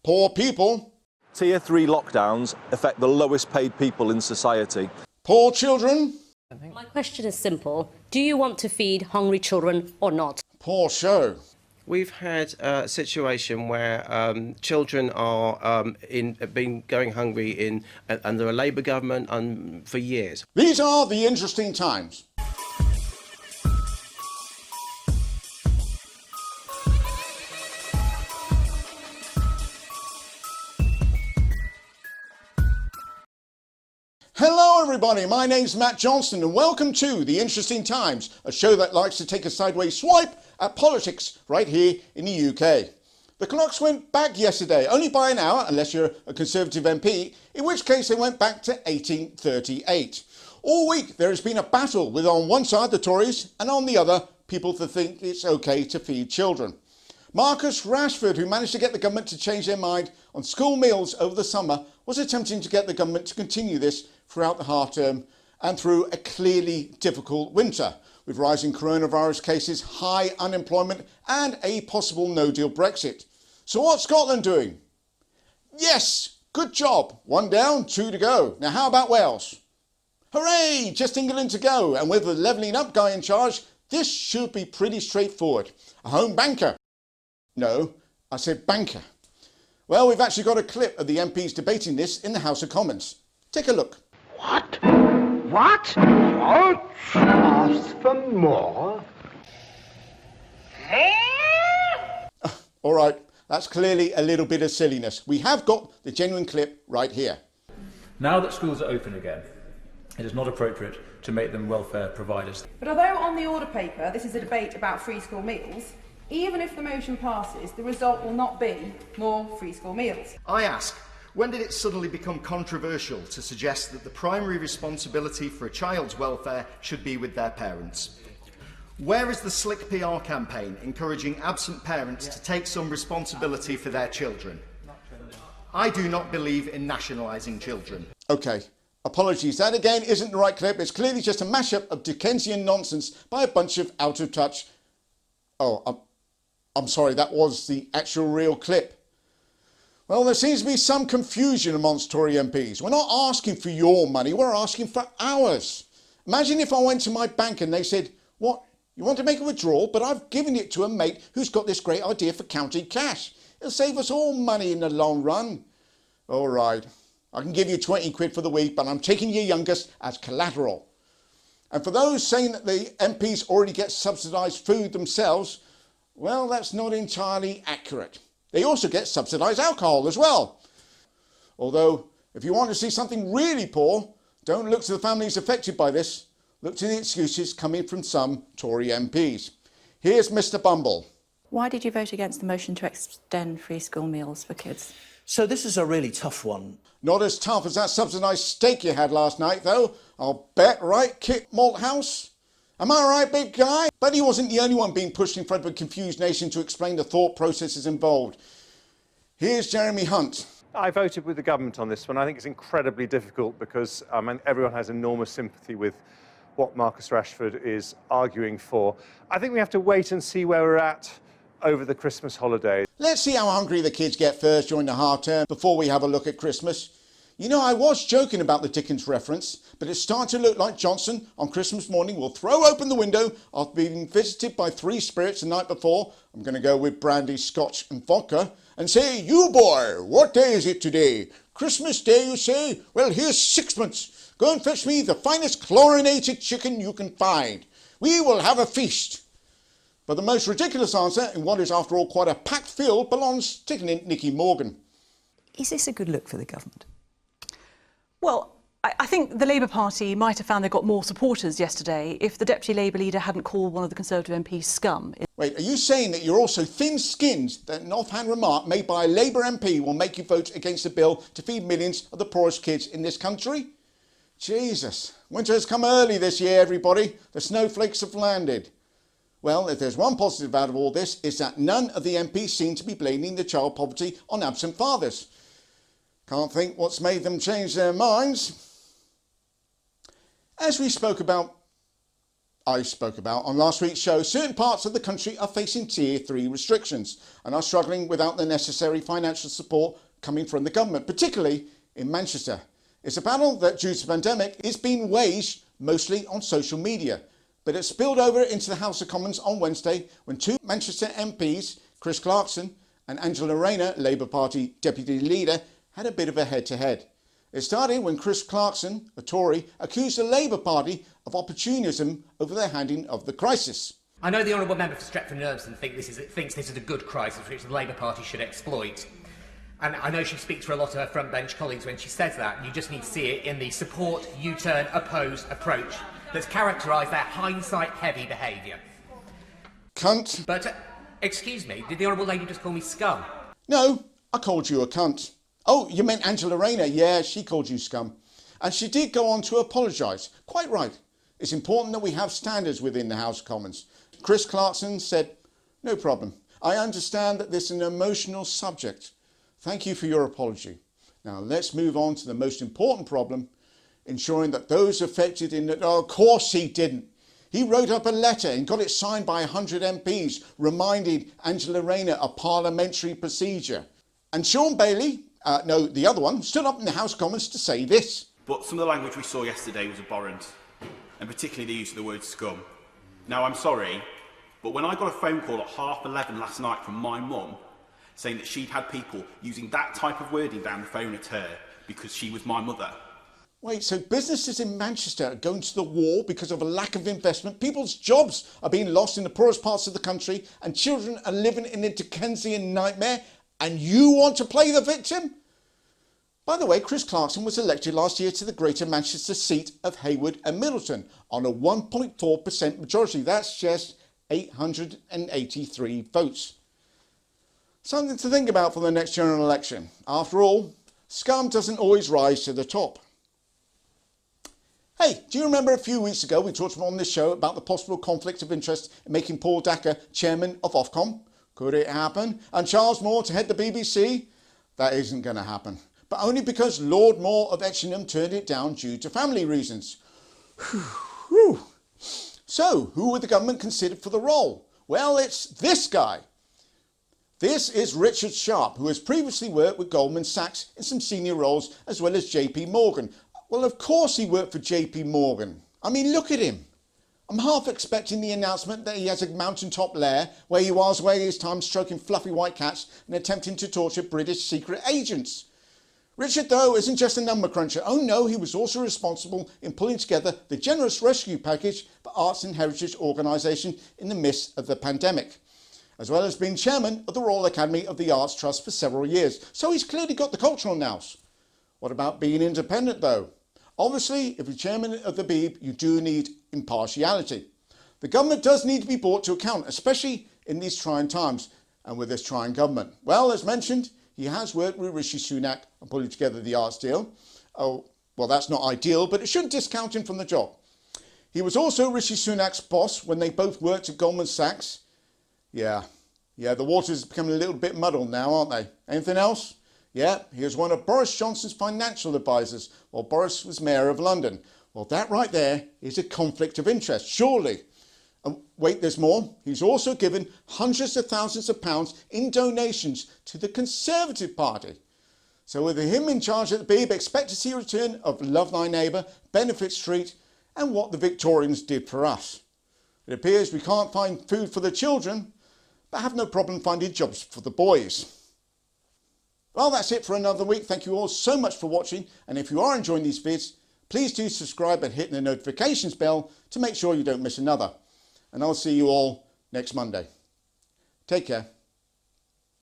Poor people. Tier 3 lockdowns affect the lowest paid people in society. Poor children. My question is simple. Do you want to feed hungry children or not? Poor show. We've had a situation where children are been going hungry under a Labour government for years. These are the interesting times. Hello everybody, my name's Matt Johnston and welcome to The Interesting Times, a show that likes to take a sideways swipe at politics right here in the UK. The clocks went back yesterday, only by an hour unless you're a Conservative MP, in which case they went back to 1838. All week there has been a battle with on one side the Tories and on the other people that think it's okay to feed children. Marcus Rashford, who managed to get the government to change their mind on school meals over the summer, was attempting to get the government to continue this throughout the half term and through a clearly difficult winter, with rising coronavirus cases, high unemployment and a possible no-deal Brexit. So what's Scotland doing? Yes, good job. 1 down, 2 to go. Now how about Wales? Hooray, just England to go. And with the levelling up guy in charge, this should be pretty straightforward. A home banker. No, I said banker. Well, we've actually got a clip of the MPs debating this in the House of Commons. Take a look. What? What? Ask for more? All right, that's clearly a little bit of silliness. We have got the genuine clip right here. Now that schools are open again, it is not appropriate to make them welfare providers. But although on the order paper this is a debate about free school meals, even if the motion passes, the result will not be more free school meals. I ask, when did it suddenly become controversial to suggest that the primary responsibility for a child's welfare should be with their parents? Where is the slick PR campaign encouraging absent parents to take some responsibility for their children? I do not believe in nationalising children. Okay, apologies. That again isn't the right clip. It's clearly just a mashup of Dickensian nonsense by a bunch of out-of-touch... Oh, I'm sorry, that was the actual real clip. Well, there seems to be some confusion amongst Tory MPs. We're not asking for your money, we're asking for ours. Imagine if I went to my bank and they said, what, you want to make a withdrawal, but I've given it to a mate who's got this great idea for counting cash. It'll save us all money in the long run. All right, I can give you 20 quid for the week, but I'm taking your youngest as collateral. And for those saying that the MPs already get subsidised food themselves, well, that's not entirely accurate. They also get subsidised alcohol as well. Although, if you want to see something really poor, don't look to the families affected by this. Look to the excuses coming from some Tory MPs. Here's Mr. Bumble. Why did you vote against the motion to extend free school meals for kids? So this is a really tough one. Not as tough as that subsidised steak you had last night, though. I'll bet, right, Kit Malthouse? Am I right, big guy? But he wasn't the only one being pushed in front of a confused nation to explain the thought processes involved. Here's Jeremy Hunt. I voted with the government on this one. I think it's incredibly difficult because everyone has enormous sympathy with what Marcus Rashford is arguing for. I think we have to wait and see where we're at over the Christmas holidays. Let's see how hungry the kids get first during the half term before we have a look at Christmas. You know, I was joking about the Dickens reference, but it's starting to look like Johnson on Christmas morning will throw open the window after being visited by 3 spirits the night before. I'm going to go with brandy, scotch and vodka and say, you boy, what day is it today? Christmas Day, you say? Well, here's 6pence. Go and fetch me the finest chlorinated chicken you can find. We will have a feast. But the most ridiculous answer, in what is after all quite a packed field, belongs to Nicky Morgan. Is this a good look for the government? Well, I think the Labour Party might have found they got more supporters yesterday if the Deputy Labour leader hadn't called one of the Conservative MPs scum. Wait, are you saying that you're also thin-skinned that an offhand remark made by a Labour MP will make you vote against a bill to feed millions of the poorest kids in this country? Jesus, winter has come early this year, everybody. The snowflakes have landed. Well, if there's one positive out of all this, it's that none of the MPs seem to be blaming the child poverty on absent fathers. Can't think what's made them change their minds. As we spoke about I spoke about on last week's show, certain parts of the country are facing Tier 3 restrictions and are struggling without the necessary financial support coming from the government, particularly in Manchester. It's a battle that, due to the pandemic, is being waged mostly on social media, but it spilled over into the House of Commons on Wednesday when two Manchester MPs, Chris Clarkson and Angela Rayner, Labour Party Deputy Leader, had a bit of a head-to-head. It started when Chris Clarkson, a Tory, accused the Labour Party of opportunism over their handling of the crisis. I know the Honourable Member for Stretford-Nerveston thinks this is a good crisis which the Labour Party should exploit. And I know she speaks for a lot of her front-bench colleagues when she says that, and you just need to see it in the support, U-turn, oppose approach that's characterised their hindsight-heavy behaviour. Cunt. But, excuse me, did the Honourable Lady just call me scum? No, I called you a cunt. Oh, you meant Angela Rayner. Yeah, she called you scum. And she did go on to apologise. Quite right. It's important that we have standards within the House of Commons. Chris Clarkson said, no problem. I understand that this is an emotional subject. Thank you for your apology. Now let's move on to the most important problem, ensuring that those affected in the... Oh, of course he didn't. He wrote up a letter and got it signed by 100 MPs, reminding Angela Rayner of parliamentary procedure. And Sean Bailey, no, the other one, stood up in the House of Commons to say this. But some of the language we saw yesterday was abhorrent, and particularly the use of the word scum. Now, I'm sorry, but when I got a phone call at 11:30 last night from my mum saying that she'd had people using that type of wording down the phone at her because she was my mother. Wait, so businesses in Manchester are going to the wall because of a lack of investment, people's jobs are being lost in the poorest parts of the country, and children are living in a Dickensian nightmare, and you want to play the victim? By the way, Chris Clarkson was elected last year to the Greater Manchester seat of Haywood and Middleton on a 1.4% majority. That's just 883 votes. Something to think about for the next general election. After all, scum doesn't always rise to the top. Hey, do you remember a few weeks ago we talked on this show about the possible conflict of interest in making Paul Dacker chairman of Ofcom? Could it happen? And Charles Moore to head the BBC? That isn't going to happen. But only because Lord Moore of Etchingham turned it down due to family reasons. Whew. So, who would the government consider for the role? Well, it's this guy. This is Richard Sharp, who has previously worked with Goldman Sachs in some senior roles, as well as JP Morgan. Well, of course he worked for JP Morgan. I mean, look at him. I'm half expecting the announcement that he has a mountaintop lair where he whiles away his time stroking fluffy white cats and attempting to torture British secret agents. Richard, though, isn't just a number cruncher. Oh no, he was also responsible in pulling together the generous rescue package for Arts and Heritage Organisation in the midst of the pandemic, as well as being chairman of the Royal Academy of the Arts Trust for several years. So he's clearly got the cultural nous. What about being independent, though? Obviously, if you're chairman of the BEAB, you do need impartiality. The government does need to be brought to account, especially in these trying times and with this trying government. Well, as mentioned, he has worked with Rishi Sunak on putting together the arts deal. Oh, well, that's not ideal, but it shouldn't discount him from the job. He was also Rishi Sunak's boss when they both worked at Goldman Sachs. Yeah, the waters are becoming a little bit muddled now, aren't they? Anything else? Yeah, he was one of Boris Johnson's financial advisors while Boris was Mayor of London. Well, that right there is a conflict of interest, surely. And wait, there's more. He's also given hundreds of thousands of pounds in donations to the Conservative Party. So with him in charge at the BEAB, expect to see a return of Love Thy Neighbour, Benefit Street and What the Victorians Did for Us. It appears we can't find food for the children, but have no problem finding jobs for the boys. Well, that's it for another week. Thank you all so much for watching. And if you are enjoying these vids, please do subscribe and hit the notifications bell to make sure you don't miss another. And I'll see you all next Monday. Take care.